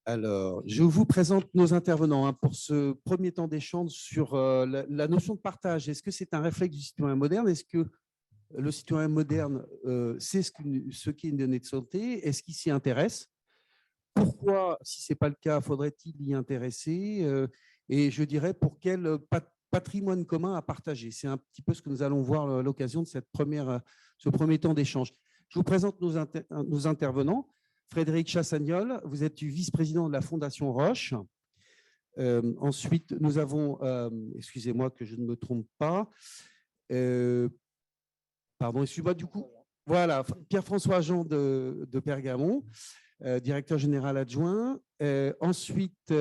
Alors, je vous présente nos intervenants pour ce premier temps d'échange sur la notion de partage. Est-ce que c'est un réflexe du citoyen moderne? Est-ce que le citoyen moderne sait ce qu'est une donnée de santé? Est-ce qu'il s'y intéresse? Pourquoi, si ce n'est pas le cas, faudrait-il y intéresser? Et je dirais, pour quel patrimoine commun à partager? C'est un petit peu ce que nous allons voir à l'occasion de ce premier temps d'échange. Je vous présente nos intervenants. Frédéric Chassagnol, vous êtes vice-président de la Fondation Roche. Ensuite, nous avons, excusez-moi que je ne me trompe pas, pardon, excusez-moi du coup, voilà, Pierre-François Jean de Pergamon, directeur général adjoint. Ensuite,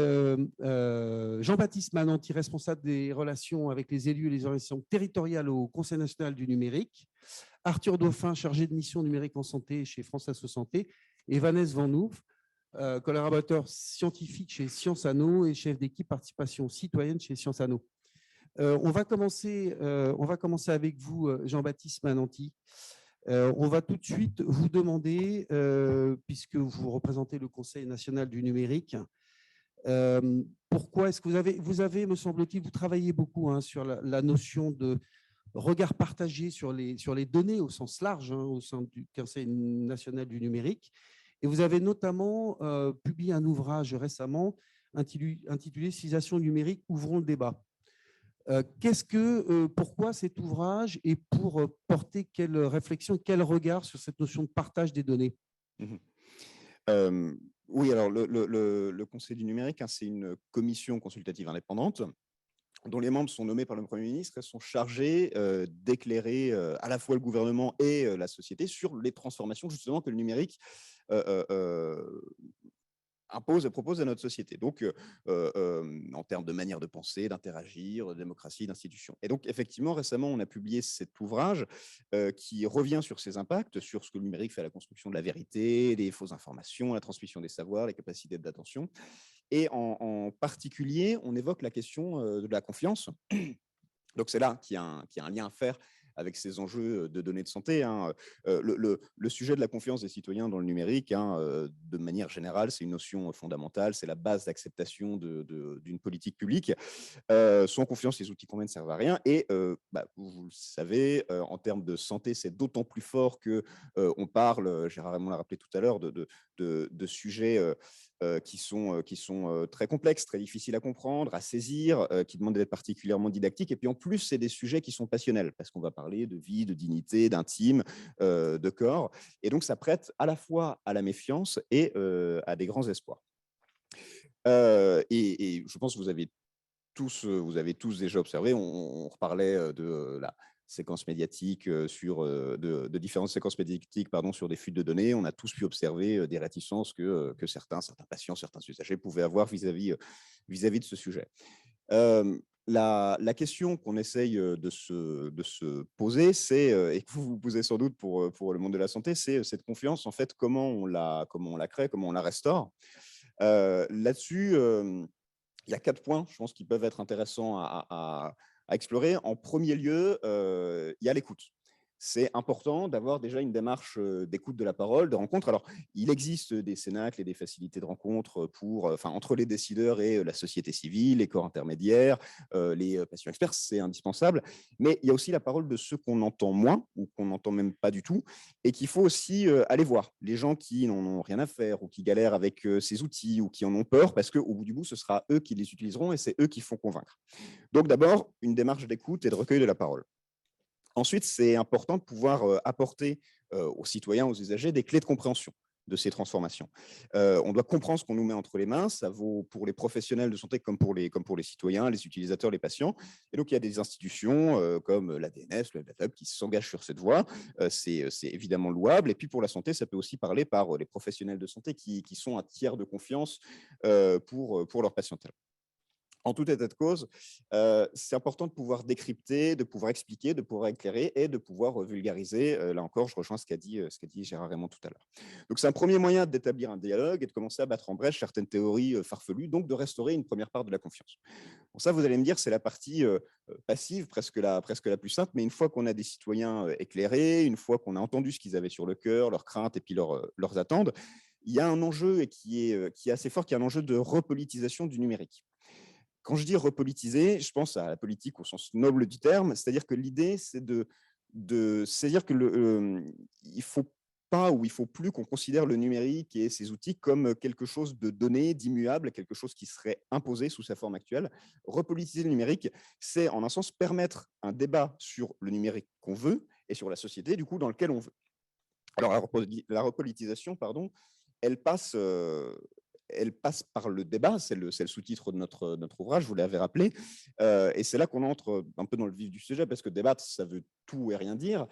Jean-Baptiste Mananti, responsable des relations avec les élus et les organisations territoriales au Conseil national du numérique. Arthur Dauphin, chargé de mission numérique en santé chez France Asso Santé. Et Vanessa Van Noof, collaborateur scientifique chez Sciences Anno et chef d'équipe participation citoyenne chez Sciences Anno. On va commencer avec vous, Jean-Baptiste Mananti. On va tout de suite vous demander, puisque vous représentez le Conseil national du numérique, pourquoi est-ce que vous avez, me semble-t-il, vous travaillez beaucoup sur la notion de regard partagé sur les données au sens large, au sein du Conseil national du numérique. Et vous avez notamment publié un ouvrage récemment intitulé « Civilisation numérique, ouvrons le débat ». Pourquoi cet ouvrage et pour porter quelle réflexion, quel regard sur cette notion de partage des données? Oui, alors le Conseil du numérique, c'est une commission consultative indépendante dont les membres sont nommés par le Premier ministre et sont chargés d'éclairer à la fois le gouvernement et la société sur les transformations justement que le numérique impose et propose à notre société, donc en termes de manière de penser, d'interagir, de démocratie, d'institutions. Et donc, effectivement, récemment, on a publié cet ouvrage qui revient sur ces impacts, sur ce que le numérique fait à la construction de la vérité, des fausses informations, la transmission des savoirs, les capacités d'attention. Et en particulier, on évoque la question de la confiance. Donc, c'est là qu'il y a un lien à faire avec ces enjeux de données de santé. Le sujet de la confiance des citoyens dans le numérique, de manière générale, c'est une notion fondamentale, c'est la base d'acceptation d'une politique publique. Sans confiance, les outils qu'on met ne servent à rien. Et vous le savez, en termes de santé, c'est d'autant plus fort qu'on parle, Gérard Raymond l'a rappelé tout à l'heure, de sujets qui sont très complexes, très difficiles à comprendre, à saisir, qui demandent d'être particulièrement didactiques. Et puis en plus, c'est des sujets qui sont passionnels, parce qu'on va parler de vie, de dignité, d'intime, de corps. Et donc, ça prête à la fois à la méfiance et à des grands espoirs. Et je pense que vous avez tous déjà observé, on reparlait de la séquence médiatique de différentes séquences médiatiques sur des fuites de données. On a tous pu observer des réticences que certains patients, certains usagers pouvaient avoir vis-à-vis de ce sujet. La question qu'on essaye de se poser, et que vous vous posez sans doute pour le monde de la santé, c'est cette confiance, en fait, comment on la crée, comment on la restaure. Là-dessus, il y a 4 points, je pense, qui peuvent être intéressants à explorer. En premier lieu, il y a l'écoute. C'est important d'avoir déjà une démarche d'écoute de la parole, de rencontre. Alors, il existe des cénacles et des facilités de rencontre entre les décideurs et la société civile, les corps intermédiaires, les patients experts, c'est indispensable. Mais il y a aussi la parole de ceux qu'on entend moins ou qu'on n'entend même pas du tout et qu'il faut aussi aller voir. Les gens qui n'en ont rien à faire ou qui galèrent avec ces outils ou qui en ont peur parce qu'au bout du bout, ce sera eux qui les utiliseront et c'est eux qui font convaincre. Donc d'abord, une démarche d'écoute et de recueil de la parole. Ensuite, c'est important de pouvoir apporter aux citoyens, aux usagers, des clés de compréhension de ces transformations. On doit comprendre ce qu'on nous met entre les mains, ça vaut pour les professionnels de santé comme pour les citoyens, les utilisateurs, les patients. Et donc, il y a des institutions comme l'ADNS, le FDATUB, qui s'engagent sur cette voie. C'est évidemment louable. Et puis, pour la santé, ça peut aussi parler par les professionnels de santé qui sont un tiers de confiance pour leur patientèle. En tout état de cause, c'est important de pouvoir décrypter, de pouvoir expliquer, de pouvoir éclairer et de pouvoir vulgariser. Là encore, je rejoins ce qu'a dit Gérard Raymond tout à l'heure. Donc, c'est un premier moyen d'établir un dialogue et de commencer à battre en brèche certaines théories farfelues, donc de restaurer une première part de la confiance. Bon, ça, vous allez me dire, c'est la partie passive, presque la plus simple, mais une fois qu'on a des citoyens éclairés, une fois qu'on a entendu ce qu'ils avaient sur le cœur, leurs craintes et puis leurs attentes, il y a un enjeu et qui est assez fort, qui est un enjeu de repolitisation du numérique. Quand je dis repolitiser, je pense à la politique au sens noble du terme, c'est-à-dire que l'idée, c'est c'est-à-dire que il faut pas ou il faut plus qu'on considère le numérique et ses outils comme quelque chose de donné, d'immuable, quelque chose qui serait imposé sous sa forme actuelle. Repolitiser le numérique, c'est en un sens permettre un débat sur le numérique qu'on veut et sur la société du coup dans lequel on veut. Alors la repolitisation, pardon, elle passe, elle passe par le débat, c'est le sous-titre de notre ouvrage, vous l'avez rappelé, et c'est là qu'on entre un peu dans le vif du sujet, parce que débattre, ça veut tout et rien dire.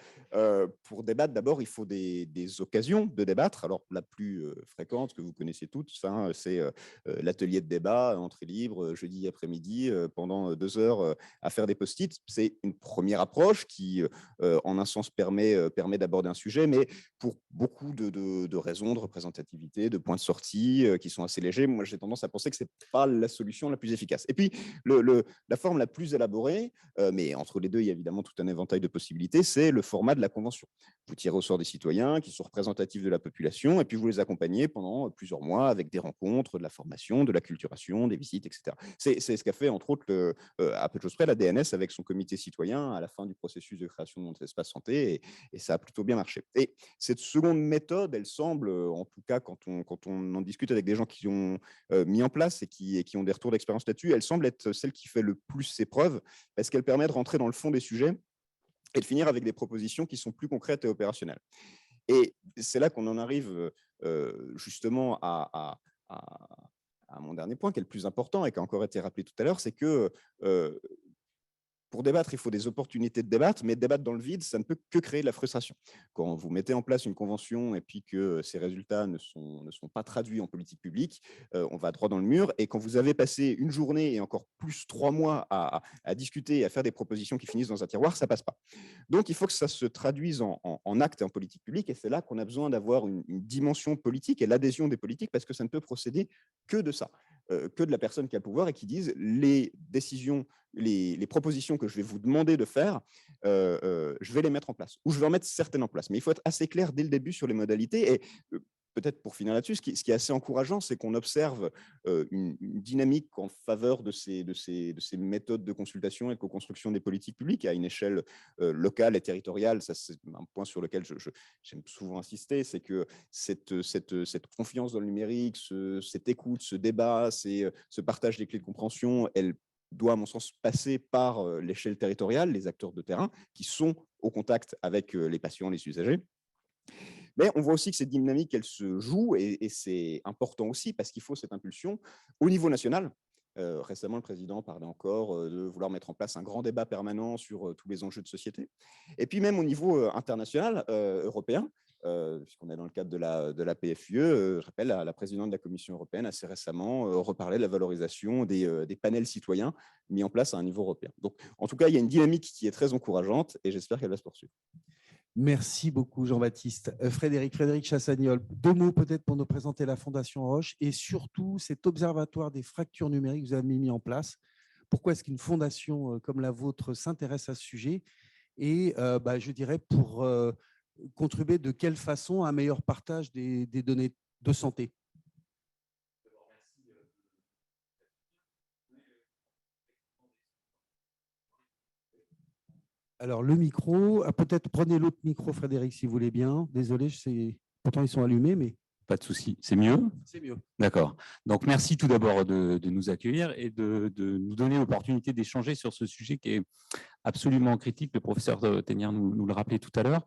Pour débattre, d'abord, il faut des occasions de débattre. Alors, la plus fréquente, que vous connaissez toutes, c'est l'atelier de débat, entrée libre, jeudi après-midi, pendant 2 heures, à faire des post-it. C'est une première approche qui, en un sens, permet d'aborder un sujet, mais pour beaucoup de raisons de représentativité, de points de sortie qui sont assez légers, moi j'ai tendance à penser que ce n'est pas la solution la plus efficace. Et puis la forme la plus élaborée, mais entre les deux il y a évidemment tout un éventail de possibilités, c'est le format de la convention. Vous tirez au sort des citoyens qui sont représentatifs de la population et puis vous les accompagnez pendant plusieurs mois avec des rencontres, de la formation, de l'acculturation, des visites, etc. C'est ce qu'a fait entre autres à peu de choses près la DNS avec son comité citoyen à la fin du processus de création de notre espace santé, et ça a plutôt bien marché. Et cette seconde méthode, elle semble, en tout cas quand on en discute avec des gens qui ont mis en place et qui ont des retours d'expérience là-dessus, elle semble être celle qui fait le plus ses preuves, parce qu'elle permet de rentrer dans le fond des sujets et de finir avec des propositions qui sont plus concrètes et opérationnelles. Et c'est là qu'on en arrive justement à mon dernier point, qui est le plus important et qui a encore été rappelé tout à l'heure, c'est que pour débattre, il faut des opportunités de débattre, mais débattre dans le vide, ça ne peut que créer de la frustration. Quand vous mettez en place une convention et puis que ces résultats ne sont pas traduits en politique publique, on va droit dans le mur. Et quand vous avez passé une journée et encore plus 3 mois à discuter et à faire des propositions qui finissent dans un tiroir, ça ne passe pas. Donc, il faut que ça se traduise en actes et en politique publique. Et c'est là qu'on a besoin d'avoir une dimension politique et l'adhésion des politiques, parce que ça ne peut procéder que de ça, que de la personne qui a le pouvoir et qui dise les décisions, les propositions que je vais vous demander de faire, je vais les mettre en place, ou je vais en mettre certaines en place. Mais il faut être assez clair dès le début sur les modalités. Et peut-être pour finir là-dessus, ce qui est assez encourageant, c'est qu'on observe une dynamique en faveur de ces méthodes de consultation et de co-construction des politiques publiques à une échelle locale et territoriale. Ça, c'est un point sur lequel j'aime souvent insister, c'est que cette confiance dans le numérique, cette écoute, ce débat, ce partage des clés de compréhension, elle doit, à mon sens, passer par l'échelle territoriale, les acteurs de terrain qui sont au contact avec les patients, les usagers. Mais on voit aussi que cette dynamique, elle se joue, et c'est important aussi parce qu'il faut cette impulsion au niveau national. Récemment, le président parlait encore de vouloir mettre en place un grand débat permanent sur tous les enjeux de société. Et puis même au niveau international, européen, puisqu'on est dans le cadre de la PFUE, je rappelle, la présidente de la Commission européenne assez récemment reparlait de la valorisation des panels citoyens mis en place à un niveau européen. Donc, en tout cas, il y a une dynamique qui est très encourageante et j'espère qu'elle va se poursuivre. Merci beaucoup, Jean-Baptiste. Frédéric Chassagnol, 2 mots peut-être pour nous présenter la Fondation Roche et surtout cet observatoire des fractures numériques que vous avez mis en place. Pourquoi est-ce qu'une fondation comme la vôtre s'intéresse à ce sujet? Et je dirais pour contribuer de quelle façon à un meilleur partage des données de santé? Alors, le micro, peut-être prenez l'autre micro, Frédéric, si vous voulez bien. Désolé, pourtant ils sont allumés, mais… Pas de souci. C'est mieux? C'est mieux. D'accord. Donc, merci tout d'abord de nous accueillir et de nous donner l'opportunité d'échanger sur ce sujet qui est absolument critique. Le professeur Théniard nous le rappelait tout à l'heure.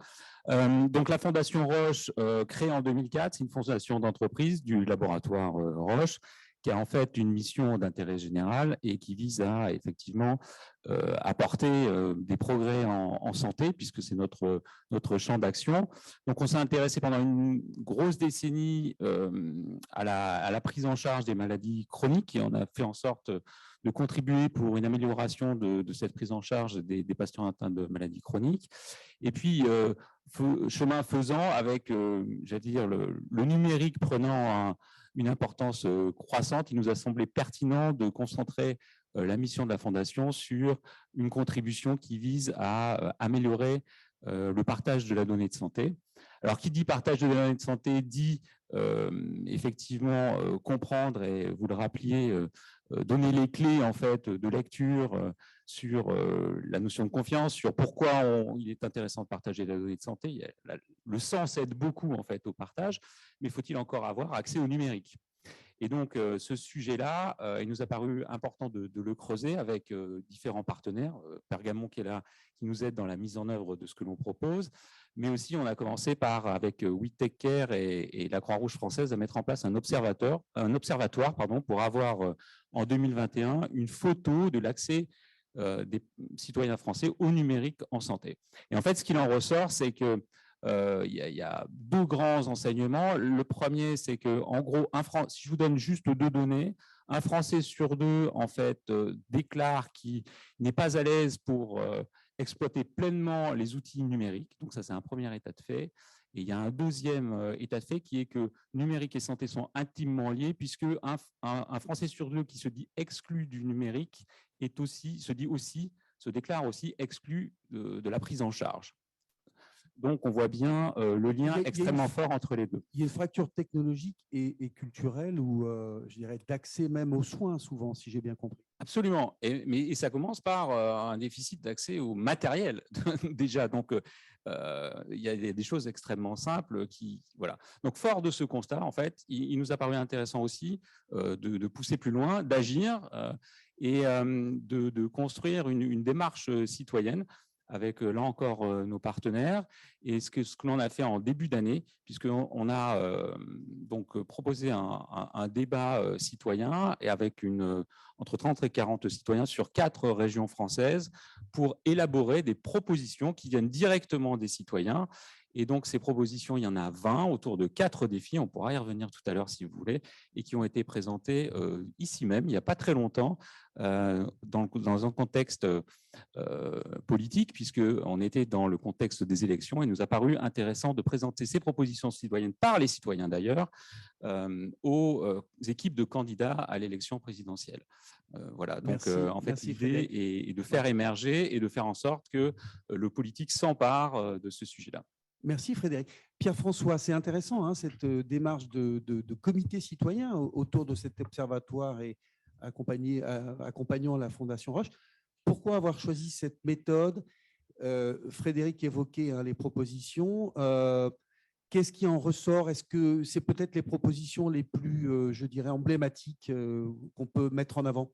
Donc, la Fondation Roche, créée en 2004, c'est une fondation d'entreprise du laboratoire Roche, qui a en fait une mission d'intérêt général et qui vise à effectivement apporter des progrès en santé, puisque c'est notre champ d'action. Donc, on s'est intéressé pendant une grosse décennie à la prise en charge des maladies chroniques, et on a fait en sorte de contribuer pour une amélioration de cette prise en charge des patients atteints de maladies chroniques. Et puis, chemin faisant, avec, j'allais dire, le numérique prenant une importance croissante, il nous a semblé pertinent de concentrer la mission de la Fondation sur une contribution qui vise à améliorer le partage de la donnée de santé. Alors, qui dit partage de la donnée de santé dit effectivement comprendre, et vous le rappeliez, donner les clés en fait de lecture sur la notion de confiance, sur pourquoi il est intéressant de partager la donnée de santé. Le sens aide beaucoup en fait au partage, mais faut-il encore avoir accès au numérique? Et donc, ce sujet-là, il nous a paru important de le creuser avec différents partenaires. Pergamon qui est là, qui nous aide dans la mise en œuvre de ce que l'on propose. Mais aussi, on a commencé avec We Take Care et la Croix-Rouge française à mettre en place un observatoire pour avoir en 2021 une photo de l'accès des citoyens français au numérique en santé. Et en fait, ce qu'il en ressort, c'est que il y a deux grands enseignements. Le premier, c'est que, en gros, si je vous donne juste deux données, un Français sur deux, en fait, déclare qu'il n'est pas à l'aise pour exploiter pleinement les outils numériques. Donc ça, c'est un premier état de fait. Et il y a un deuxième état de fait qui est que numérique et santé sont intimement liés, puisque un Français sur deux qui se dit exclu du numérique se déclare aussi exclu de la prise en charge. Donc, on voit bien le lien extrêmement fort entre les deux. Il y a une fracture technologique et culturelle, ou je dirais d'accès même aux soins, souvent, si j'ai bien compris. Absolument. Et ça commence par un déficit d'accès au matériel, déjà. Donc, il y a des choses extrêmement simples voilà. Donc, fort de ce constat, en fait, il nous a paru intéressant aussi de pousser plus loin, d'agir et de construire une démarche citoyenne avec, là encore, nos partenaires. Et ce que l'on a fait en début d'année, puisqu'on a donc proposé un débat citoyen et avec entre 30 et 40 citoyens sur 4 régions françaises pour élaborer des propositions qui viennent directement des citoyens. Et donc, ces propositions, il y en a 20 autour de 4 défis. On pourra y revenir tout à l'heure si vous voulez, et qui ont été présentés ici même, il n'y a pas très longtemps, dans un contexte politique, puisqu'on était dans le contexte des élections. Il nous a paru intéressant de présenter ces propositions citoyennes par les citoyens d'ailleurs aux équipes de candidats à l'élection présidentielle. Voilà, donc en fait, l'idée est de faire émerger et de faire en sorte que le politique s'empare de ce sujet-là. Merci Frédéric. Pierre-François, c'est intéressant cette démarche de comité citoyen autour de cet observatoire et accompagnant la Fondation Roche. Pourquoi avoir choisi cette méthode? Frédéric évoquait les propositions. Qu'est-ce qui en ressort? Est-ce que c'est peut-être les propositions les plus, je dirais, emblématiques qu'on peut mettre en avant?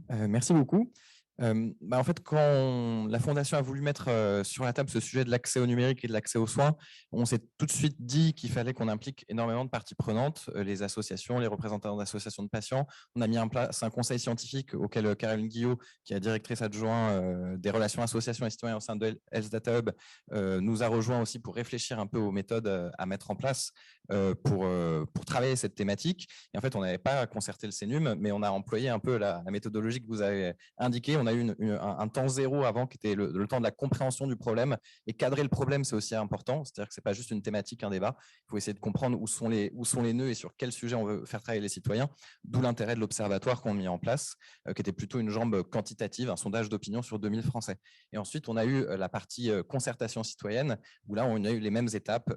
Merci beaucoup. En fait, quand la Fondation a voulu mettre sur la table ce sujet de l'accès au numérique et de l'accès aux soins, on s'est tout de suite dit qu'il fallait qu'on implique énormément de parties prenantes, les associations, les représentants d'associations de patients. On a mis en place un conseil scientifique auquel Caroline Guillot, qui est directrice adjointe des relations associations et citoyens au sein de Health Data Hub, nous a rejoint aussi pour réfléchir un peu aux méthodes à mettre en place pour travailler cette thématique. Et en fait, on n'avait pas concerté le CNUM, mais on a employé un peu la méthodologie que vous avez indiquée. On a eu un temps zéro avant qui était le temps de la compréhension du problème, et cadrer le problème, c'est aussi important. C'est-à-dire que c'est pas juste une thématique, un débat. Il faut essayer de comprendre où sont les nœuds et sur quel sujet on veut faire travailler les citoyens, d'où l'intérêt de l'observatoire qu'on a mis en place, qui était plutôt une jambe quantitative, un sondage d'opinion sur 2000 Français. Et ensuite, on a eu la partie concertation citoyenne, où là, on a eu les mêmes étapes.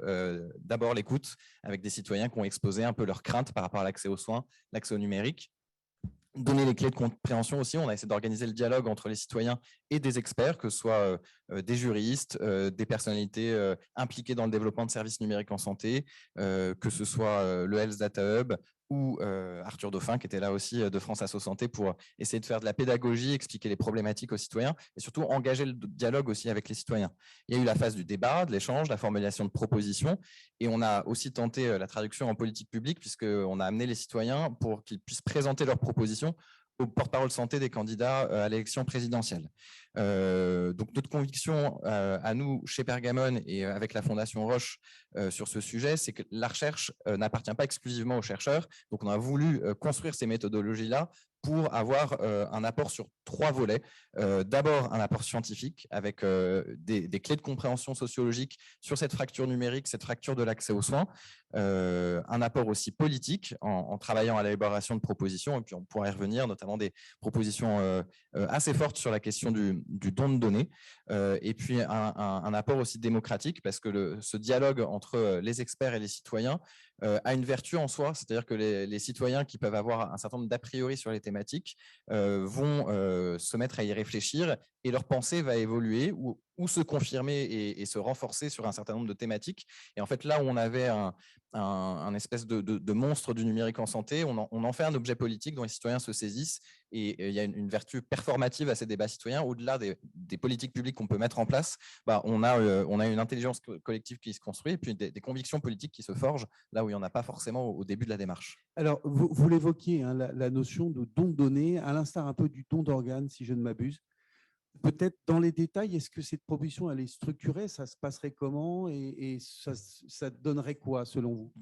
D'abord l'écoute, avec des citoyens qui ont exposé un peu leurs craintes par rapport à l'accès aux soins, l'accès au numérique. Donner les clés de compréhension aussi. On a essayé d'organiser le dialogue entre les citoyens et des experts, que ce soit des juristes, des personnalités impliquées dans le développement de services numériques en santé, que ce soit le Health Data Hub ou Arthur Dauphin, qui était là aussi de France Asso Santé, pour essayer de faire de la pédagogie, expliquer les problématiques aux citoyens et surtout engager le dialogue aussi avec les citoyens. Il y a eu la phase du débat, de l'échange, la formulation de propositions, et on a aussi tenté la traduction en politique publique, puisqu'on a amené les citoyens pour qu'ils puissent présenter leurs propositions au porte-parole santé des candidats à l'élection présidentielle. Donc notre conviction à nous, chez Pergamon et avec la Fondation Roche sur ce sujet, c'est que la recherche n'appartient pas exclusivement aux chercheurs. Donc on a voulu construire ces méthodologies-là pour avoir un apport sur 3 volets. D'abord, un apport scientifique avec des clés de compréhension sociologique sur cette fracture numérique, cette fracture de l'accès aux soins. Un apport aussi politique en travaillant à l'élaboration de propositions, et puis on pourra y revenir, notamment des propositions assez fortes sur la question du don de données, et puis un apport aussi démocratique, parce que ce dialogue entre les experts et les citoyens a une vertu en soi, c'est-à-dire que les citoyens qui peuvent avoir un certain nombre d'a priori sur les thématiques vont se mettre à y réfléchir, et leur pensée va évoluer ou se confirmer et se renforcer sur un certain nombre de thématiques. Et en fait, là où on avait un espèce de monstre du numérique en santé, on en fait un objet politique dont les citoyens se saisissent, et il y a une vertu performative à ces débats citoyens. Au-delà des politiques publiques qu'on peut mettre en place, on a une intelligence collective qui se construit, et puis des convictions politiques qui se forgent là où il n'y en a pas forcément au début de la démarche. Alors, vous l'évoquiez, hein, la notion de don de données, à l'instar un peu du don d'organes, si je ne m'abuse. Peut-être dans les détails, est-ce que cette proposition, elle est structurée? Ça se passerait comment et ça donnerait quoi, selon vous?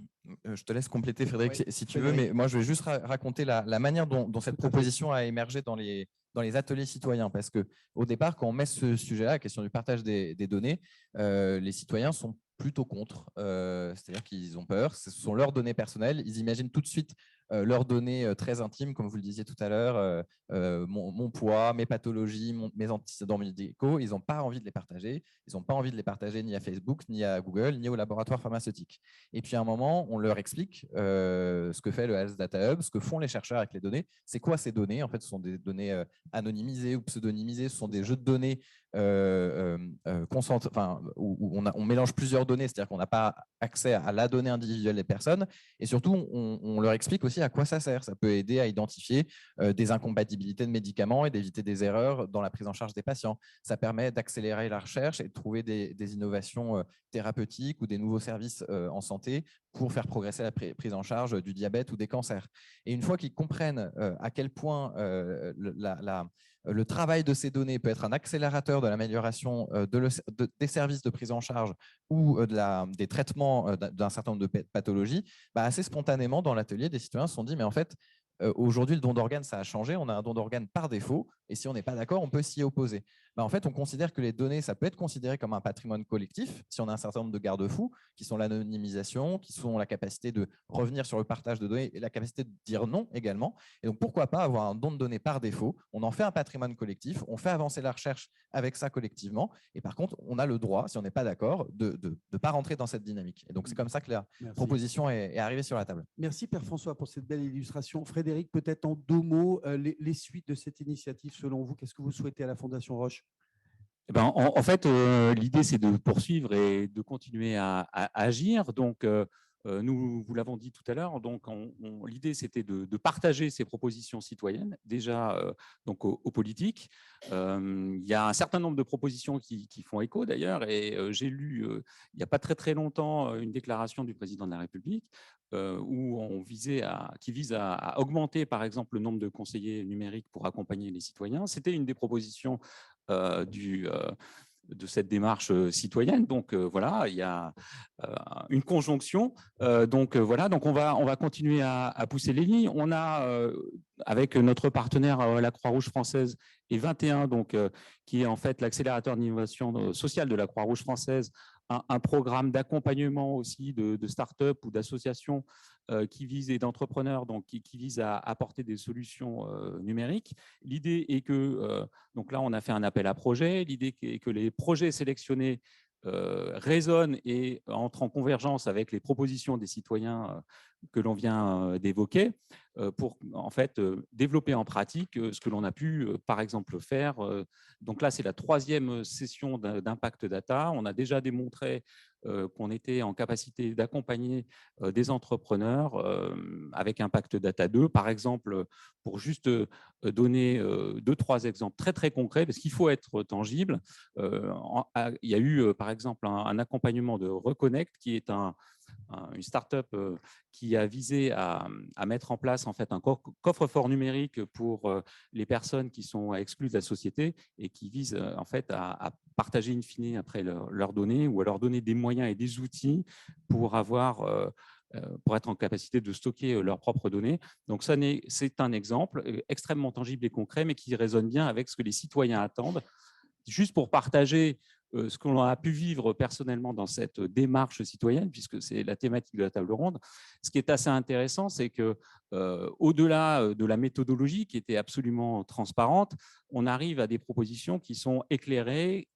Je te laisse compléter, Frédéric, Oui, si tu veux, mais moi, je vais juste raconter la manière dont cette proposition a émergé dans les ateliers citoyens. Parce qu'au départ, quand on met ce sujet-là, la question du partage des données, les citoyens sont plutôt contre. C'est-à-dire qu'ils ont peur. Ce sont leurs données personnelles. Ils imaginent tout de suite leurs données très intimes, comme vous le disiez tout à l'heure, mon poids, mes pathologies, mes antécédents médicaux. Ils n'ont pas envie de les partager. Ils n'ont pas envie de les partager ni à Facebook, ni à Google, ni au laboratoire pharmaceutique. Et puis à un moment, on leur explique ce que fait le Health Data Hub, ce que font les chercheurs avec les données. C'est quoi ces données? En fait, ce sont des données anonymisées ou pseudonymisées. Ce sont des jeux de données où on mélange plusieurs données, c'est-à-dire qu'on n'a pas accès à la donnée individuelle des personnes. Et surtout, on leur explique aussi à quoi ça sert. Ça peut aider à identifier des incompatibilités de médicaments et d'éviter des erreurs dans la prise en charge des patients. Ça permet d'accélérer la recherche et de trouver des innovations thérapeutiques ou des nouveaux services en santé pour faire progresser la prise en charge du diabète ou des cancers. Et une fois qu'ils comprennent à quel point le travail de ces données peut être un accélérateur de l'amélioration des services de prise en charge ou des traitements d'un certain nombre de pathologies, assez spontanément, dans l'atelier, des citoyens se sont dit, mais en fait, aujourd'hui, le don d'organes, ça a changé. On a un don d'organes par défaut. Et si on n'est pas d'accord, on peut s'y opposer. En fait, on considère que les données, ça peut être considéré comme un patrimoine collectif si on a un certain nombre de garde-fous qui sont l'anonymisation, qui sont la capacité de revenir sur le partage de données et la capacité de dire non également. Et donc, pourquoi pas avoir un don de données par défaut? On en fait un patrimoine collectif, on fait avancer la recherche avec ça collectivement. Et par contre, on a le droit, si on n'est pas d'accord, de ne pas rentrer dans cette dynamique. Et donc, c'est comme ça que la proposition est arrivée sur la table. Merci, Père François, pour cette belle illustration. Frédéric, peut-être en 2 mots, les suites de cette initiative, selon vous, qu'est-ce que vous souhaitez à la Fondation Roche? En fait, l'idée, c'est de poursuivre et de continuer à agir. Donc, nous vous l'avons dit tout à l'heure, donc l'idée, c'était de partager ces propositions citoyennes, déjà donc aux politiques. Il y a un certain nombre de propositions qui font écho, d'ailleurs, et j'ai lu, il n'y a pas très longtemps, une déclaration du président de la République qui vise à augmenter, par exemple, le nombre de conseillers numériques pour accompagner les citoyens. C'était une des propositions de cette démarche citoyenne. Donc voilà, il y a une conjonction. Donc on va continuer à pousser les lignes. On a avec notre partenaire la Croix-Rouge française et 21, qui est en fait l'accélérateur d'innovation sociale de la Croix-Rouge française, un programme d'accompagnement aussi de start-up ou d'associations qui visent et d'entrepreneurs, qui visent à apporter des solutions numériques. L'idée est que, donc là, on a fait un appel à projet. L'idée est que les projets sélectionnés résonnent et entrent en convergence avec les propositions des citoyens que l'on vient d'évoquer pour en fait développer en pratique ce que l'on a pu par exemple faire. Donc là, c'est la 3e session d'Impact Data. On a déjà démontré qu'on était en capacité d'accompagner des entrepreneurs avec Impact Data 2, par exemple, pour juste donner 2-3 exemples très concrets, parce qu'il faut être tangible. Il y a eu, par exemple, un accompagnement de Reconnect, qui est une start-up qui a visé à mettre en place en fait un coffre-fort numérique pour les personnes qui sont exclues de la société et qui vise en fait à partager in fine après leurs données, ou à leur donner des moyens et des outils pour avoir pour être en capacité de stocker leurs propres données. Donc, c'est un exemple extrêmement tangible et concret, mais qui résonne bien avec ce que les citoyens attendent. Juste pour partager ce qu'on a pu vivre personnellement dans cette démarche citoyenne, puisque c'est la thématique de la table ronde, ce qui est assez intéressant, c'est que au-delà de la méthodologie qui était absolument transparente, on arrive à des propositions qui sont éclairées,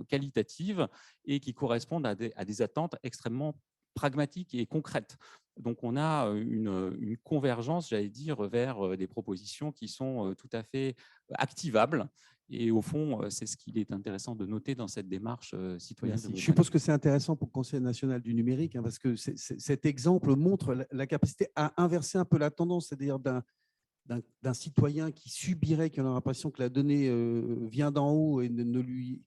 qualitatives et qui correspondent à des attentes extrêmement pragmatiques et concrètes. Donc, on a une convergence, j'allais dire, vers des propositions qui sont tout à fait activables. Et au fond, c'est ce qu'il est intéressant de noter dans cette démarche citoyenne. Je suppose que c'est intéressant pour le Conseil national du numérique, parce que cet exemple montre la capacité à inverser un peu la tendance, c'est-à-dire d'un citoyen qui subirait, qui a l'impression que la donnée vient d'en haut et ne lui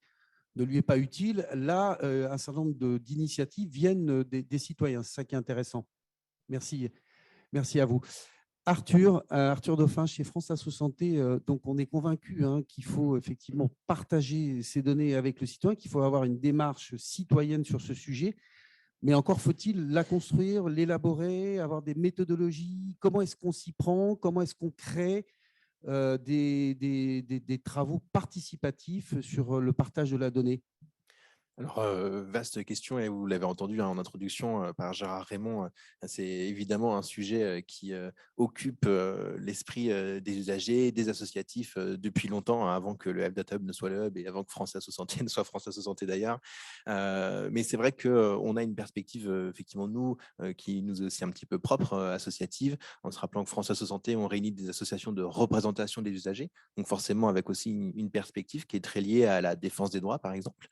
est pas utile. Là, un certain nombre d'initiatives viennent des citoyens. C'est ça qui est intéressant. Merci à vous. Arthur Dauphin, chez France Assos Santé, donc on est convaincu qu'il faut effectivement partager ces données avec le citoyen, qu'il faut avoir une démarche citoyenne sur ce sujet, mais encore faut-il la construire, l'élaborer, avoir des méthodologies. Comment est-ce qu'on s'y prend? Comment est-ce qu'on crée des travaux participatifs sur le partage de la donnée? Alors, vaste question, et vous l'avez entendu en introduction par Gérard Raymond, c'est évidemment un sujet qui occupe l'esprit des usagers, des associatifs depuis longtemps, avant que le Health Data Hub ne soit le Hub et avant que France Assos Santé ne soit France Assos Santé d'ailleurs. Mais c'est vrai qu'on a une perspective, effectivement, nous, qui nous est aussi un petit peu propre, associative, en se rappelant que France Assos Santé, on réunit des associations de représentation des usagers, donc forcément avec aussi une perspective qui est très liée à la défense des droits, par exemple.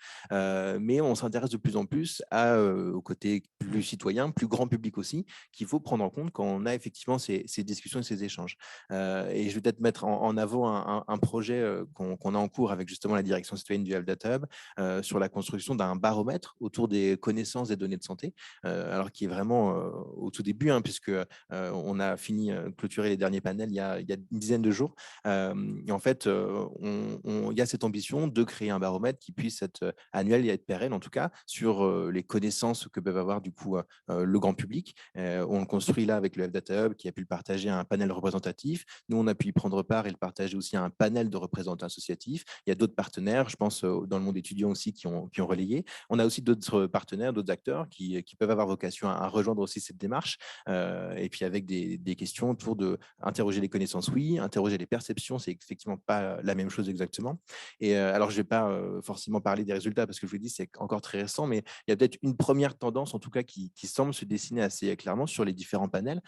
Mais on s'intéresse de plus en plus au côté plus citoyen, plus grand public aussi, qu'il faut prendre en compte quand on a effectivement ces discussions et ces échanges. Et je vais peut-être mettre en avant un projet qu'on a en cours avec justement la direction citoyenne du Health Data Hub sur la construction d'un baromètre autour des connaissances des données de santé, alors qui est vraiment au tout début, puisque on a fini clôturer les derniers panels il y a une dizaine de jours. Et en fait, il y a cette ambition de créer un baromètre qui puisse être annuel et être pérenne, en tout cas, sur les connaissances que peuvent avoir du coup le grand public. On le construit là avec le Health Data Hub qui a pu le partager à un panel représentatif. Nous, on a pu y prendre part et le partager aussi à un panel de représentants associatifs. Il y a d'autres partenaires, je pense dans le monde étudiant aussi, qui ont relayé. On a aussi d'autres partenaires, d'autres acteurs qui peuvent avoir vocation à rejoindre aussi cette démarche. Et puis avec des questions autour de interroger les connaissances, oui, interroger les perceptions, c'est effectivement pas la même chose exactement. Et alors, je ne vais pas forcément parler des résultats parce que je vous dis, c'est encore très récent, mais il y a peut-être une première tendance, en tout cas, qui semble se dessiner assez clairement sur les différents panels.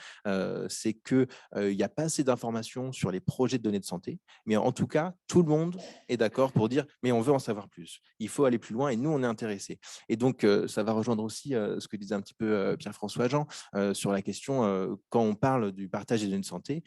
C'est qu'il n'y a pas assez d'informations sur les projets de données de santé, mais en tout cas, tout le monde est d'accord pour dire, mais on veut en savoir plus. Il faut aller plus loin et nous, on est intéressés. Et donc, ça va rejoindre aussi ce que disait un petit peu Pierre-François Jean sur la question, quand on parle du partage des données de santé,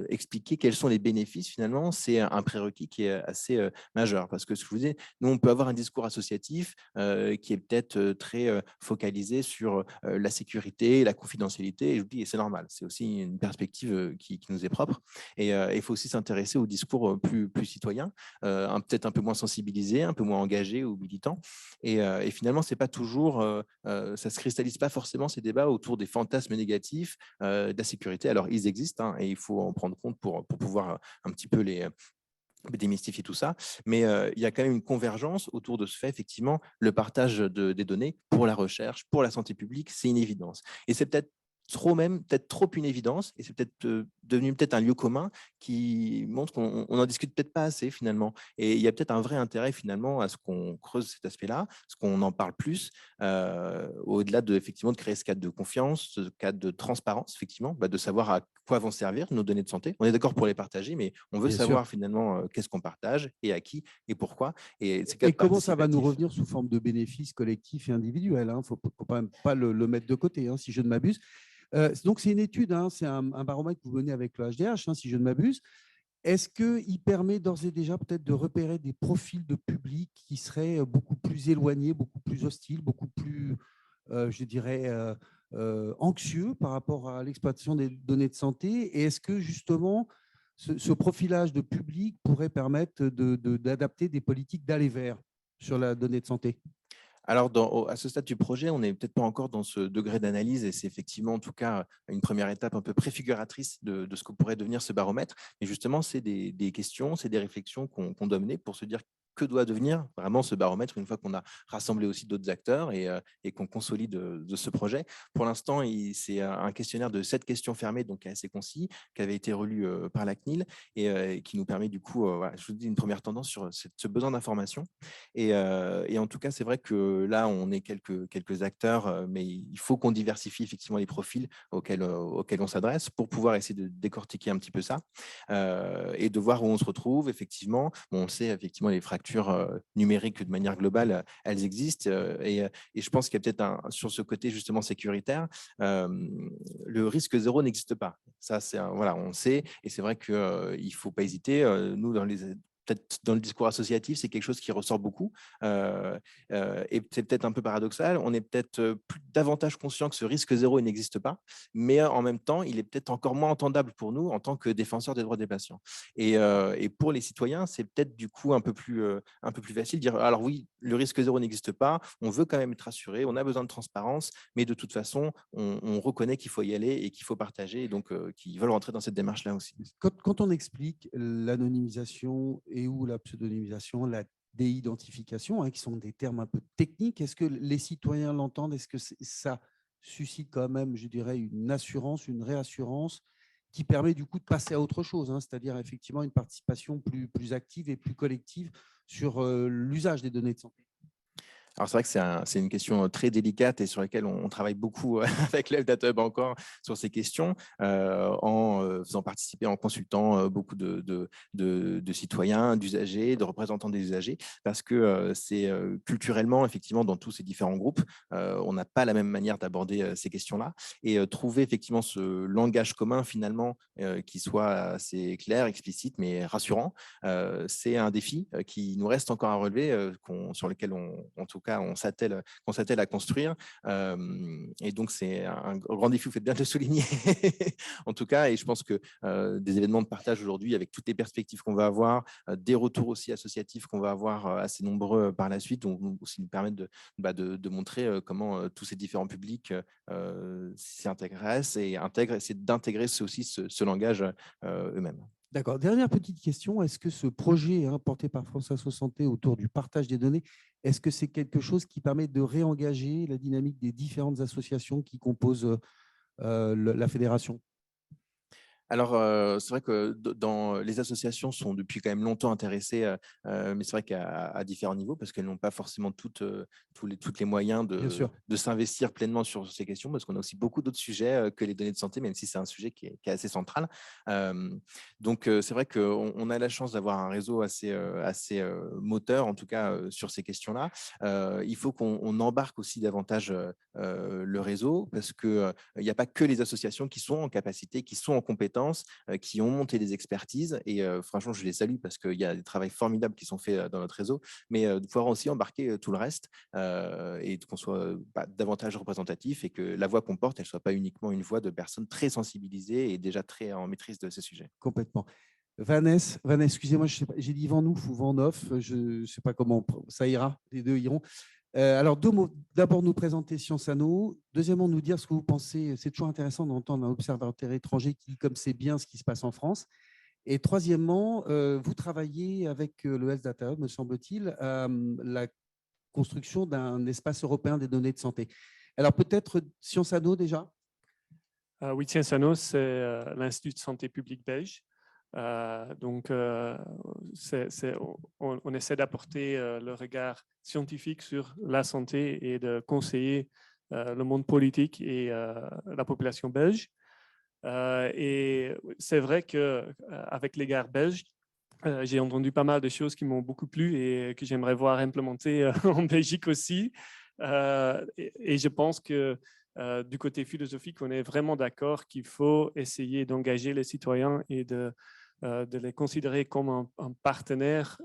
expliquer quels sont les bénéfices, finalement, c'est un prérequis qui est assez majeur. Parce que, ce que je vous dis, nous, on peut avoir un discours associatif qui est peut-être très focalisé sur la sécurité, la confidentialité, et je vous dis, et c'est normal, c'est aussi une perspective qui nous est propre. Et il faut aussi s'intéresser au discours plus citoyen, peut-être un peu moins sensibilisé, un peu moins engagé ou militant. Et finalement, c'est pas toujours, ça se cristallise pas forcément ces débats autour des fantasmes négatifs de la sécurité. Alors, ils existent, et il faut en prendre compte pour pouvoir un petit peu les démystifier tout ça, mais il y a quand même une convergence autour de ce fait, effectivement, le partage des données pour la recherche, pour la santé publique, c'est une évidence. Et c'est peut-être trop une évidence, et c'est peut-être devenu peut-être un lieu commun qui montre qu'on n'en discute peut-être pas assez finalement. Et il y a peut-être un vrai intérêt finalement à ce qu'on creuse cet aspect-là, ce qu'on en parle plus, au-delà effectivement de créer ce cadre de confiance, ce cadre de transparence, effectivement, de savoir à quoi vont servir nos données de santé. On est d'accord pour les partager, mais on veut savoir finalement qu'est-ce qu'on partage et à qui et pourquoi. Et comment ça va nous revenir sous forme de bénéfices collectifs et individuels. Il ne faut quand même pas le mettre de côté, si je ne m'abuse. Donc, c'est une étude, c'est un baromètre que vous menez avec le HDH, si je ne m'abuse. Est-ce qu'il permet d'ores et déjà peut-être de repérer des profils de public qui seraient beaucoup plus éloignés, beaucoup plus hostiles, beaucoup plus, je dirais, anxieux par rapport à l'exploitation des données de santé? Et est-ce que justement, ce profilage de public pourrait permettre d'adapter des politiques d'aller vers sur la donnée de santé? Alors, à ce stade du projet, on n'est peut-être pas encore dans ce degré d'analyse et c'est effectivement, en tout cas, une première étape un peu préfiguratrice de ce que pourrait devenir ce baromètre. Mais justement, c'est des questions, c'est des réflexions qu'on doit mener pour se dire que doit devenir vraiment ce baromètre une fois qu'on a rassemblé aussi d'autres acteurs et qu'on consolide de ce projet. Pour l'instant, c'est un questionnaire de 7 questions fermées, donc assez concis, qui avait été relu par la CNIL et qui nous permet du coup, voilà, je vous dis, une première tendance sur ce besoin d'information. Et en tout cas, c'est vrai que là, on est quelques acteurs, mais il faut qu'on diversifie effectivement les profils auxquels on s'adresse pour pouvoir essayer de décortiquer un petit peu ça et de voir où on se retrouve. Effectivement, bon, on sait effectivement les fractures numériques de manière globale, elles existent et je pense qu'il y a peut-être sur ce côté justement sécuritaire, le risque zéro n'existe pas. Ça, voilà, on sait et c'est vrai qu'il ne faut pas hésiter. Nous, peut-être dans le discours associatif, c'est quelque chose qui ressort beaucoup. Et c'est peut-être un peu paradoxal. On est peut-être davantage conscient que ce risque zéro il n'existe pas, mais en même temps, il est peut-être encore moins entendable pour nous en tant que défenseurs des droits des patients. Et pour les citoyens, c'est peut-être du coup un peu plus facile de dire alors oui, le risque zéro n'existe pas, on veut quand même être assuré, on a besoin de transparence, mais de toute façon, on reconnaît qu'il faut y aller et qu'il faut partager, et donc qu'ils veulent rentrer dans cette démarche-là aussi. Quand on explique l'anonymisation et ou la pseudonymisation, la déidentification, qui sont des termes un peu techniques, est-ce que les citoyens l'entendent? Est-ce que ça suscite quand même, je dirais, une assurance, une réassurance qui permet du coup de passer à autre chose, c'est-à-dire effectivement une participation plus active et plus collective sur l'usage des données de santé? Alors, c'est vrai que c'est une question très délicate et sur laquelle on travaille beaucoup avec l'Health Data Hub encore sur ces questions, en faisant participer, en consultant beaucoup de citoyens, d'usagers, de représentants des usagers, parce que c'est culturellement, effectivement, dans tous ces différents groupes, on n'a pas la même manière d'aborder ces questions-là. Et trouver effectivement ce langage commun, finalement, qui soit assez clair, explicite, mais rassurant, c'est un défi qui nous reste encore à relever, sur lequel en tout cas, on s'attelle à construire. Et donc, c'est un grand défi, vous faites bien de le souligner, en tout cas. Et je pense que des événements de partage aujourd'hui, avec toutes les perspectives qu'on va avoir, des retours aussi associatifs qu'on va avoir assez nombreux par la suite, vont aussi nous permettre de montrer comment tous ces différents publics s'y intéressent et essayer d'intégrer aussi ce langage eux-mêmes. D'accord. Dernière petite question. Est-ce que ce projet porté par France Asso Santé autour du partage des données, est-ce que c'est quelque chose qui permet de réengager la dynamique des différentes associations qui composent la fédération? Alors, c'est vrai que les associations sont depuis quand même longtemps intéressées, mais c'est vrai qu'à différents niveaux, parce qu'elles n'ont pas forcément toutes les moyens Bien sûr. de s'investir pleinement sur ces questions, parce qu'on a aussi beaucoup d'autres sujets que les données de santé, même si c'est un sujet qui est assez central. Donc, c'est vrai qu'on a la chance d'avoir un réseau assez moteur, en tout cas, sur ces questions-là. Il faut qu'on embarque aussi davantage le réseau, parce qu'il n'y a pas que les associations qui sont en capacité, qui sont en compétence, qui ont monté des expertises. Et franchement, je les salue parce qu'il y a des travaux formidables qui sont faits dans notre réseau, mais de pouvoir aussi embarquer tout le reste et qu'on soit davantage représentatif et que la voix qu'on porte, elle ne soit pas uniquement une voix de personnes très sensibilisées et déjà très en maîtrise de ces sujets. Complètement. Vanessa, excusez-moi, j'ai dit vent neuf ou vent neuf, je ne sais pas comment ça ira, les deux iront. Alors, 2 mots. D'abord, nous présenter Science Anno. Deuxièmement, nous dire ce que vous pensez. C'est toujours intéressant d'entendre un observateur étranger qui, comme c'est bien ce qui se passe en France. Et troisièmement, vous travaillez avec le Health Data Hub, me semble-t-il, à la construction d'un espace européen des données de santé. Alors, peut-être Science Anno déjà? Oui, Science Anno, c'est l'Institut de santé publique belge. Donc, on essaie d'apporter le regard scientifique sur la santé et de conseiller le monde politique et la population belge. Et c'est vrai qu'avec l'égard belge, j'ai entendu pas mal de choses qui m'ont beaucoup plu et que j'aimerais voir implémentées en Belgique aussi. Et je pense que du côté philosophique, on est vraiment d'accord qu'il faut essayer d'engager les citoyens et de les considérer comme un partenaire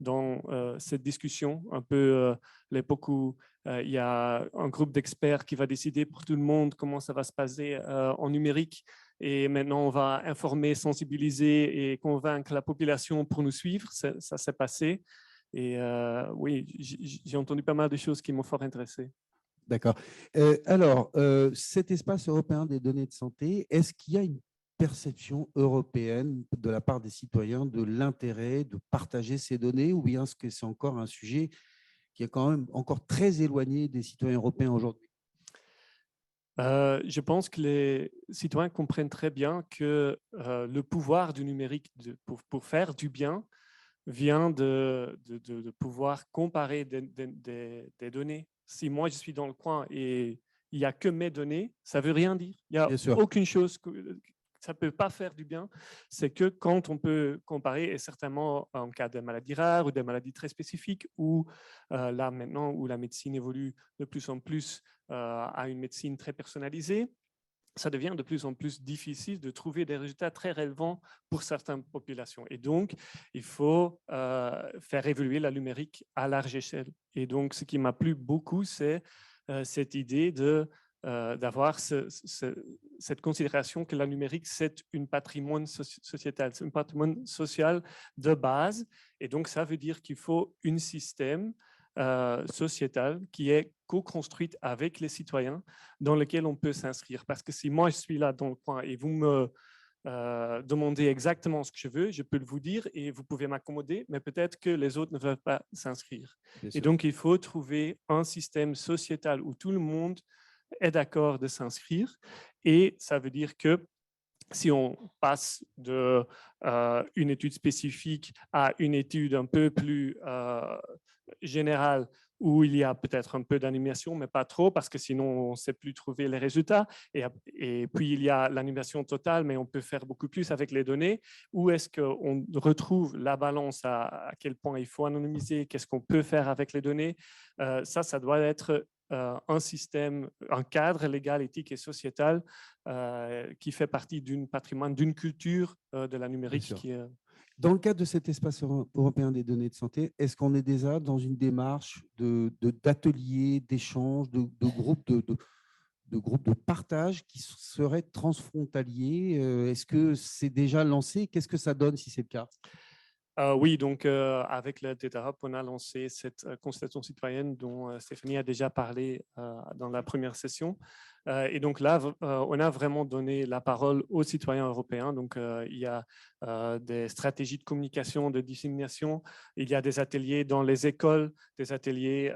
dans cette discussion. Un peu l'époque où il y a un groupe d'experts qui va décider pour tout le monde comment ça va se passer en numérique. Et maintenant, on va informer, sensibiliser et convaincre la population pour nous suivre. Ça s'est passé. Et oui, j'ai entendu pas mal de choses qui m'ont fort intéressé. D'accord. Alors, cet espace européen des données de santé, est-ce qu'il y a une perception européenne de la part des citoyens de l'intérêt de partager ces données, ou bien est-ce que c'est encore un sujet qui est quand même encore très éloigné des citoyens européens aujourd'hui? Je pense que les citoyens comprennent très bien que le pouvoir du numérique pour faire du bien vient de pouvoir comparer des données. Si moi, je suis dans le coin et il n'y a que mes données, ça ne veut rien dire. Il n'y a Bien sûr. aucune chose ça ne peut pas faire du bien. C'est que quand on peut comparer, et certainement en cas de maladies rares ou des maladies très spécifiques, où là maintenant, où la médecine évolue de plus en plus à une médecine très personnalisée, ça devient de plus en plus difficile de trouver des résultats très relevants pour certaines populations. Et donc, il faut faire évoluer la numérique à large échelle. Et donc, ce qui m'a plu beaucoup, c'est cette idée d'avoir cette considération que la numérique, c'est un patrimoine sociétal, c'est un patrimoine social de base. Et donc, ça veut dire qu'il faut un système sociétal qui est co-construite avec les citoyens, dans lequel on peut s'inscrire. Parce que si moi, je suis là dans le coin et vous me demandez exactement ce que je veux, je peux vous dire et vous pouvez m'accommoder, mais peut-être que les autres ne veulent pas s'inscrire. Et donc, il faut trouver un système sociétal où tout le monde est d'accord de s'inscrire. Et ça veut dire que si on passe d'une étude spécifique à une étude un peu plus générale, où il y a peut-être un peu d'animation, mais pas trop, parce que sinon on ne sait plus trouver les résultats. Et puis il y a l'animation totale, mais on peut faire beaucoup plus avec les données. Où est-ce qu'on retrouve la balance, à quel point il faut anonymiser, qu'est-ce qu'on peut faire avec les données? Ça doit être un système, un cadre légal, éthique et sociétal qui fait partie d'un patrimoine, d'une culture de la numérique. Dans le cadre de cet espace européen des données de santé, est-ce qu'on est déjà dans une démarche d'ateliers, d'échanges, de groupes de partage qui seraient transfrontaliers? Est-ce que c'est déjà lancé? Qu'est-ce que ça donne si c'est le cas? Oui, donc avec le DataHub, on a lancé cette consultation citoyenne dont Stéphanie a déjà parlé dans la première session. Et donc là, on a vraiment donné la parole aux citoyens européens. Donc il y a des stratégies de communication, de dissémination. Il y a des ateliers dans les écoles, des ateliers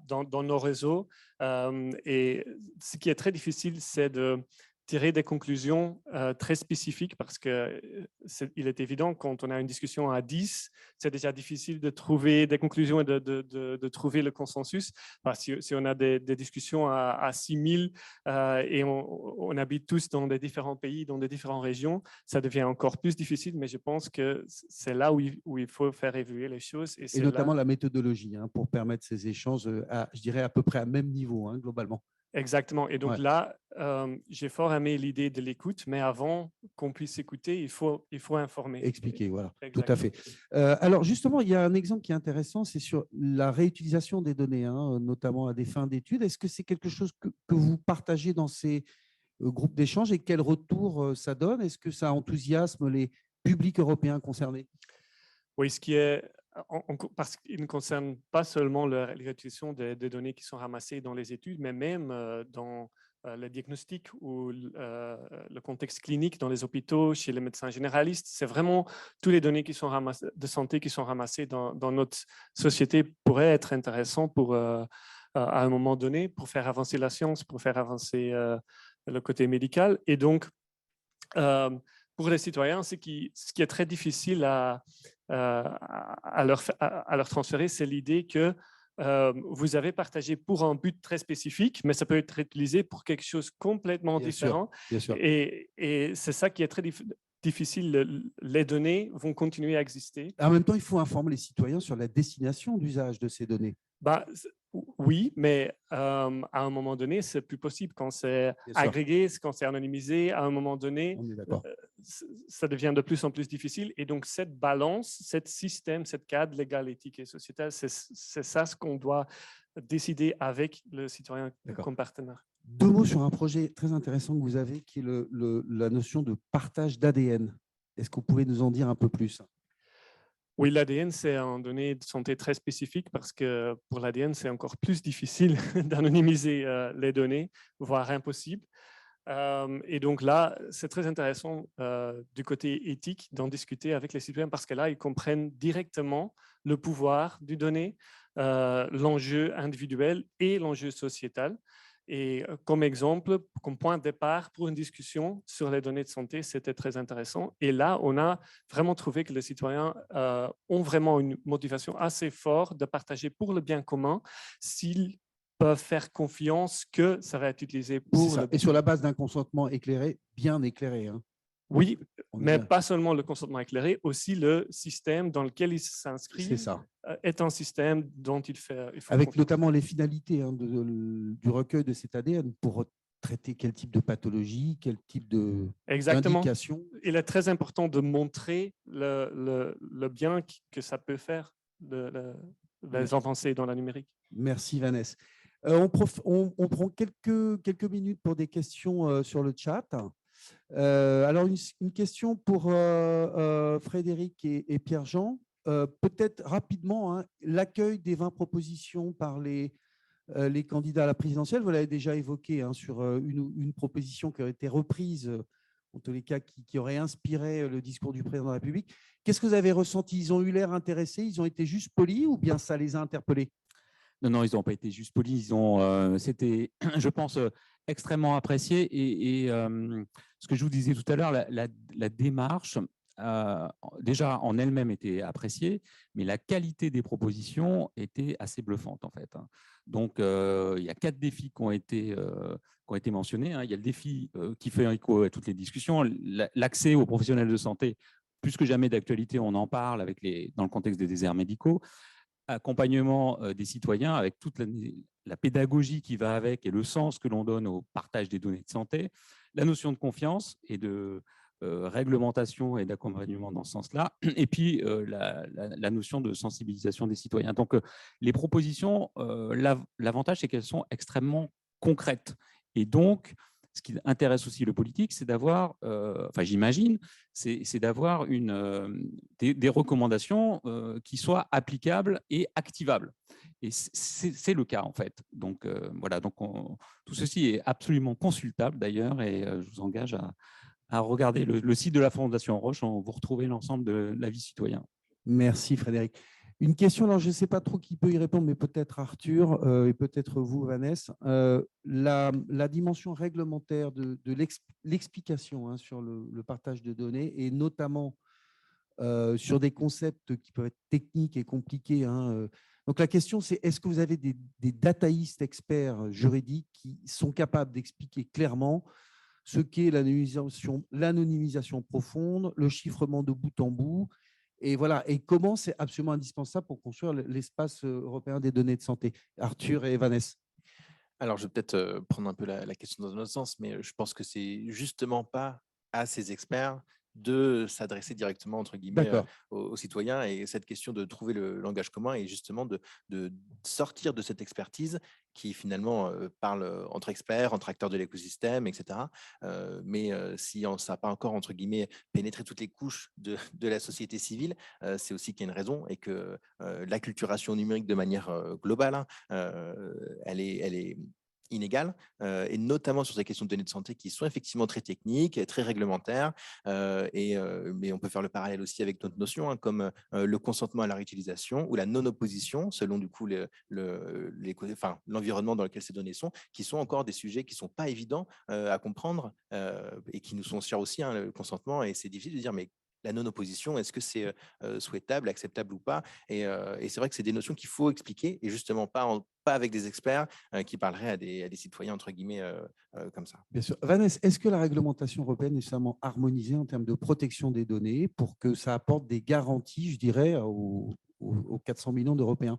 dans nos réseaux. Et ce qui est très difficile, c'est de tirer des conclusions très spécifiques parce qu'il est évident quand on a une discussion à 10, c'est déjà difficile de trouver des conclusions et de trouver le consensus. Enfin, si on a des discussions à 6000 et on habite tous dans des différents pays, dans des différentes régions, ça devient encore plus difficile, mais je pense que c'est là où il faut faire évoluer les choses. Et notamment la méthodologie pour permettre ces échanges, je dirais à peu près à même niveau, globalement. Exactement. Et donc là, j'ai fort aimé l'idée de l'écoute, mais avant qu'on puisse écouter, il faut informer. Expliquer, voilà, Exactement. tout à fait. Alors justement, il y a un exemple qui est intéressant, c'est sur la réutilisation des données, notamment à des fins d'études. Est-ce que c'est quelque chose que vous partagez dans ces groupes d'échange et quel retour ça donne? Est-ce que ça enthousiasme les publics européens concernés? Oui, ce qui est parce qu'il ne concerne pas seulement la réutilisation des données qui sont ramassées dans les études, mais même dans le diagnostic ou le contexte clinique dans les hôpitaux, chez les médecins généralistes. C'est vraiment toutes les données qui sont ramassées, de santé qui sont ramassées dans notre société pourraient être intéressantes à un moment donné pour faire avancer la science, pour faire avancer le côté médical. Et donc, pour les citoyens, ce qui est très difficile à leur transférer, c'est l'idée que vous avez partagé pour un but très spécifique, mais ça peut être utilisé pour quelque chose complètement différent. Bien sûr. Et c'est ça qui est très difficile. Les données vont continuer à exister. En même temps, il faut informer les citoyens sur la destination d'usage de ces données. Oui, mais à un moment donné, c'est plus possible quand c'est agrégé, quand c'est anonymisé. À un moment donné, ça devient de plus en plus difficile. Et donc, cette balance, ce système, cette cadre légal, éthique et sociétal, c'est ça ce qu'on doit décider avec le citoyen comme partenaire. 2 mots sur un projet très intéressant que vous avez, qui est la notion de partage d'ADN. Est-ce que vous pouvez nous en dire un peu plus? Oui, l'ADN, c'est un donné de santé très spécifique parce que pour l'ADN, c'est encore plus difficile d'anonymiser les données, voire impossible. Et donc là, c'est très intéressant du côté éthique d'en discuter avec les citoyens parce que là, ils comprennent directement le pouvoir du donné, l'enjeu individuel et l'enjeu sociétal. Et comme exemple, comme point de départ pour une discussion sur les données de santé, c'était très intéressant. Et là, on a vraiment trouvé que les citoyens ont vraiment une motivation assez forte de partager pour le bien commun s'ils peuvent faire confiance que ça va être utilisé pour ça. le bien. Et sur la base d'un consentement éclairé, bien éclairé. Hein. Oui, On mais vient. pas seulement le consentement éclairé, aussi le système dans lequel il s'inscrit C'est ça. est un système dont il faut Avec confiance. notamment les finalités du recueil de cet ADN pour traiter quel type de pathologie, quel type d'indication. Il est très important de montrer le bien que ça peut faire, les avancées dans la numérique. Merci Vanessa. On prend quelques minutes pour des questions sur le chat. Alors, une question pour Frédéric et Pierre-Jean. Peut-être rapidement, hein, l'accueil des 20 propositions par les candidats à la présidentielle, vous l'avez déjà évoqué hein, sur une proposition qui aurait été reprise, en tous les cas, qui aurait inspiré le discours du président de la République. Qu'est-ce que vous avez ressenti? Ils ont eu l'air intéressés, ils ont été juste polis ou bien ça les a interpellés? Non, ils n'ont pas été juste polis. C'était, je pense, extrêmement apprécié. Et ce que je vous disais tout à l'heure, la démarche, déjà en elle-même était appréciée, mais la qualité des propositions était assez bluffante en fait. Donc, il y a 4 défis qui ont été mentionnés. Hein. Il y a le défi qui fait écho à toutes les discussions, l'accès aux professionnels de santé. Plus que jamais d'actualité, on en parle dans le contexte des déserts médicaux. Accompagnement des citoyens avec toute la pédagogie qui va avec et le sens que l'on donne au partage des données de santé, la notion de confiance et de réglementation et d'accompagnement dans ce sens-là, et puis la notion de sensibilisation des citoyens. Donc, les propositions, l'avantage, c'est qu'elles sont extrêmement concrètes. Et donc, ce qui intéresse aussi le politique, c'est d'avoir, j'imagine, c'est d'avoir des recommandations qui soient applicables et activables. Et c'est le cas, en fait. Donc, voilà, donc tout ceci est absolument consultable, d'ailleurs, et je vous engage à regarder le site de la Fondation Roche, vous retrouvez l'ensemble de l'avis citoyen. Merci, Frédéric. Une question, alors je ne sais pas trop qui peut y répondre, mais peut-être Arthur et peut-être vous, Vanessa. La dimension réglementaire de l'explication hein, sur le partage de données et notamment sur des concepts qui peuvent être techniques et compliqués. Hein. Donc la question, c'est est-ce que vous avez des dataïstes experts juridiques qui sont capables d'expliquer clairement ce qu'est l'anonymisation profonde, le chiffrement de bout en bout, et voilà, et comment c'est absolument indispensable pour construire l'espace européen des données de santé. Arthur et Vanessa. Alors, je vais peut-être prendre un peu la question dans un autre sens, mais je pense que c'est justement pas à ces experts de s'adresser directement, entre guillemets, aux citoyens. Et cette question de trouver le langage commun et justement de sortir de cette expertise qui finalement parle entre experts, entre acteurs de l'écosystème, etc. Mais si ça n'a pas encore, entre guillemets, pénétré toutes les couches de la société civile, c'est aussi qu'il y a une raison et que l'acculturation numérique de manière globale, elle est inégale, et notamment sur ces questions de données de santé qui sont effectivement très techniques, très réglementaires, mais on peut faire le parallèle aussi avec d'autres notions, hein, comme le consentement à la réutilisation ou la non-opposition, selon du coup l'environnement dans lequel ces données sont, qui sont encore des sujets qui ne sont pas évidents à comprendre et qui nous sont chers aussi, hein, le consentement, et c'est difficile de dire, mais la non-opposition, est-ce que c'est souhaitable, acceptable ou pas? Et c'est vrai que c'est des notions qu'il faut expliquer, et justement pas avec des experts qui parleraient à des citoyens, entre guillemets, comme ça. Bien sûr. Vanessa, est-ce que la réglementation européenne est suffisamment harmonisée en termes de protection des données pour que ça apporte des garanties, je dirais, aux 400 millions d'Européens?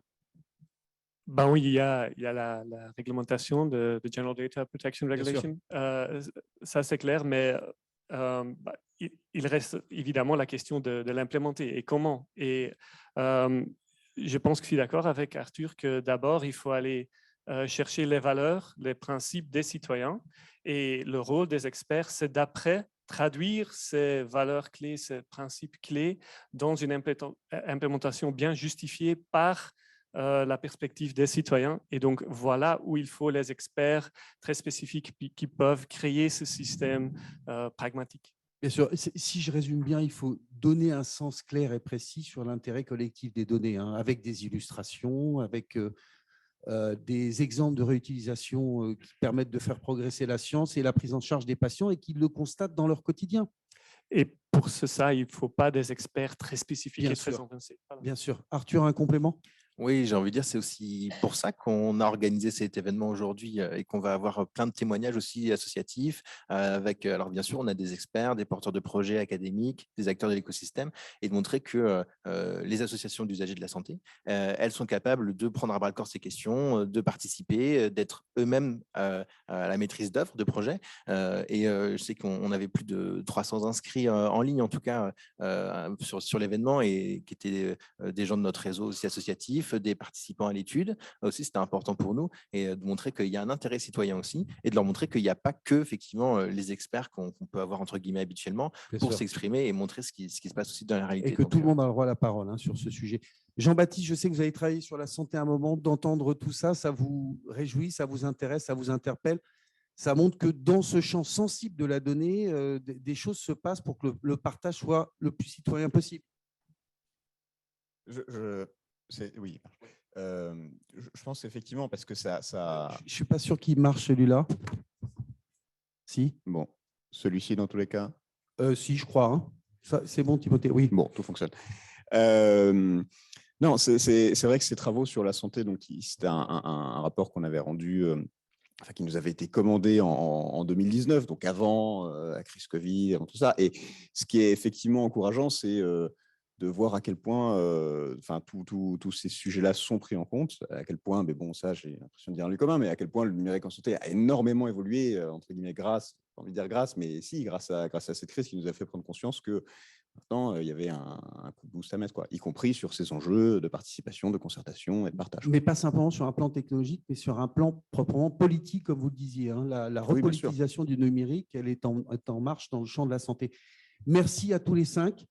Ben oui, il y a la réglementation de General Data Protection Regulation. Ça, c'est clair, mais il reste évidemment la question de l'implémenter et comment. Et je pense que je suis d'accord avec Arthur que d'abord, il faut aller chercher les valeurs, les principes des citoyens, et le rôle des experts, c'est d'après traduire ces valeurs clés, ces principes clés dans une implémentation bien justifiée par la perspective des citoyens. Et donc, voilà où il faut les experts très spécifiques qui peuvent créer ce système pragmatique. Bien sûr, si je résume bien, il faut donner un sens clair et précis sur l'intérêt collectif des données, hein, avec des illustrations, avec des exemples de réutilisation qui permettent de faire progresser la science et la prise en charge des patients et qui le constatent dans leur quotidien. Et pour ça, il ne faut pas des experts très spécifiques Bien et sûr. très avancés. Voilà. Bien sûr. Arthur, un complément ? Oui, j'ai envie de dire, c'est aussi pour ça qu'on a organisé cet événement aujourd'hui et qu'on va avoir plein de témoignages aussi associatifs avec, alors bien sûr, on a des experts, des porteurs de projets académiques, des acteurs de l'écosystème et de montrer que les associations d'usagers de la santé, elles sont capables de prendre à bras le corps ces questions, de participer, d'être eux-mêmes à la maîtrise d'œuvre, de projets. Je sais qu'on avait plus de 300 inscrits en ligne, en tout cas, sur l'événement et qui étaient des gens de notre réseau aussi associatif, des participants à l'étude. Aussi, c'était important pour nous et de montrer qu'il y a un intérêt citoyen aussi et de leur montrer qu'il n'y a pas que effectivement les experts qu'on peut avoir entre guillemets habituellement pour s'exprimer et montrer ce qui se passe aussi dans la réalité. Et que tout le monde a le droit à la parole, hein, sur ce sujet. Jean-Baptiste, je sais que vous avez travaillé sur la santé à un moment, d'entendre tout ça, ça vous réjouit, ça vous intéresse, ça vous interpelle. Ça montre que dans ce champ sensible de la donnée, des choses se passent pour que le partage soit le plus citoyen possible. Oui, je pense effectivement parce que ça. Je ne suis pas sûr qu'il marche celui-là. Si. Bon, celui-ci dans tous les cas. Si, je crois. Hein. C'est bon, Timothée. Oui. Bon, tout fonctionne. Non, c'est vrai que ces travaux sur la santé, donc c'était un rapport qu'on avait rendu. Qui nous avait été commandé en 2019, donc avant la crise Covid, avant tout ça. Et ce qui est effectivement encourageant, c'est de voir à quel point tous ces sujets-là sont pris en compte, à quel point, mais bon, ça j'ai l'impression de dire en lieu commun, mais à quel point le numérique en santé a énormément évolué, entre guillemets, grâce, pas envie de dire grâce, mais si, grâce à cette crise qui nous a fait prendre conscience que maintenant, il y avait un coup de boost à mettre, quoi, y compris sur ces enjeux de participation, de concertation et de partage. Mais pas simplement sur un plan technologique, mais sur un plan proprement politique, comme vous le disiez. Hein. La repolitisation du numérique, elle est en marche dans le champ de la santé. Merci à tous les 5.